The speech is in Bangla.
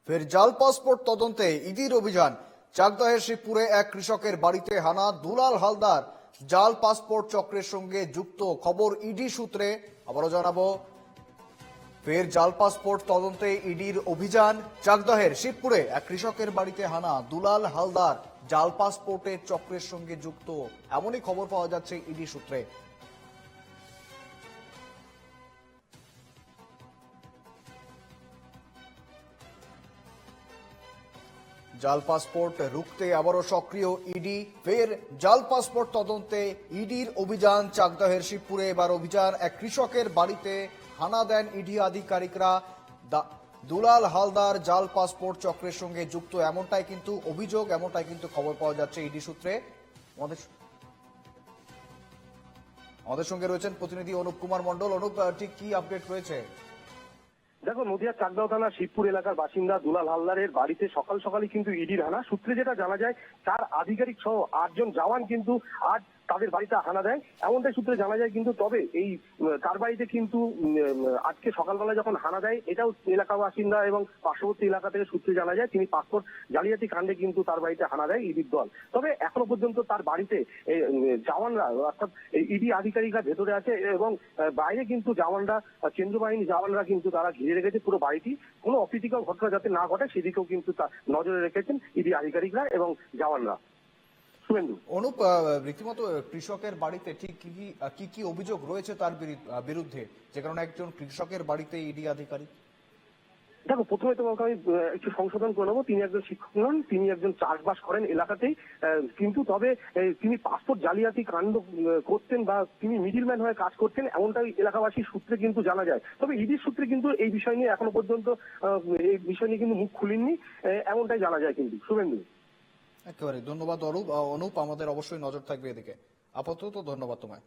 ফের জাল পাসপোর্ট তদন্তে ইডির অভিযান। চাকদহের শিবপুরে এক কৃষকের বাড়িতে হানা দুলাল হালদার জাল পাসপোর্ট চক্রের সঙ্গে যুক্ত, খবর ইডি সূত্রে। আবারও জানাবো, ফের জাল পাসপোর্ট তদন্তে ইডির অভিযান। চাকদহের শিবপুরে এক কৃষকের বাড়িতে হানা দুলাল হালদার জাল পাসপোর্টের চক্রের সঙ্গে যুক্ত, এমনই খবর পাওয়া যাচ্ছে ইডি সূত্রে। জাল পাসপোর্ট রুখতে আবারও সক্রিয় ইডি। ফের জাল পাসপোর্ট তদন্তে ইডির অভিযান। চাকদহের শিবপুরে এবার অভিযান। এক কৃষকের বাড়িতে হানা দেন ইডি আধিকারিকরা। দুলাল হালদার জাল পাসপোর্ট চক্রের সঙ্গে যুক্ত, এমনটাই কিন্তু অভিযোগ, এমনটাই কিন্তু খবর পাওয়া যাচ্ছে ইডি সূত্রে। আমাদের সঙ্গে রয়েছেন প্রতিনিধি অনুপ কুমার মন্ডল। অনুপ, ঠিক কি আপডেট রয়েছে? দেখো, নদিয়ার চাকদাহ থানা শিবপুর এলাকার বাসিন্দা দুলাল হালদারের বাড়িতে সকাল সকালই কিন্তু ইডির হানা। সূত্রে যেটা জানা যায়, তার আধিকারিক সহ 8জন জওয়ান কিন্তু আজ তাদের বাড়িতে হানা দেয়, এমনটাই সূত্রে জানা যায়। কিন্তু তবে এই তার বাড়িতে কিন্তু আজকে সকালবেলা যখন হানা দেয়, এটাও এলাকা বাসিন্দা এবং পার্শ্ববর্তী এলাকা থেকে সূত্রে জানা যায় তিনি পাসপোর্ট জালিয়াতি কাণ্ডে কিন্তু তার বাড়িতে হানা দেয় ইডির দল। তবে এখনো পর্যন্ত তার বাড়িতে জওয়ানরা, অর্থাৎ ইডি আধিকারিকরা ভেতরে আছে এবং বাইরে কিন্তু জওয়ানরা, কেন্দ্রীয় বাহিনী জওয়ানরা কিন্তু তারা ঘিরে রেখেছে পুরো বাড়িটি। কোনো অপ্রীতিকর ঘটনা যাতে না ঘটে সেদিকেও কিন্তু নজরে রেখেছেন ইডি আধিকারিকরা এবং জওয়ানরা। অনুপ, রীতিমতো কৃষকের বাড়িতে ঠিক কি কি অভিযোগ রয়েছে তার বিরুদ্ধে, যে কারণে একজন কৃষকের বাড়িতে ইডি আধিকারিক? দেখো, প্রথমে তোমাকে আমি একটু সংশোধন করে নেবো। তিনি একজন শিক্ষক নন, তিনি একজন চাষবাস করেন এলাকাতেই। কিন্তু তবে তিনি পাসপোর্ট জালিয়াতি কাণ্ড করতেন বা তিনি মিডিলম্যান হয়ে কাজ করতেন, এমনটাই এলাকাবাসীর সূত্রে কিন্তু জানা যায়। তবে ইডির সূত্রে কিন্তু এই বিষয় নিয়ে এখনো পর্যন্ত এই বিষয় নিয়ে কিন্তু মুখ খুলেননি, এমনটাই জানা যায়। কিন্তু শুভেন্দু, একেবারে ধন্যবাদ অনুপ। আমাদের অবশ্যই নজর থাকবে এদিকে। আপাতত ধন্যবাদ তোমায়।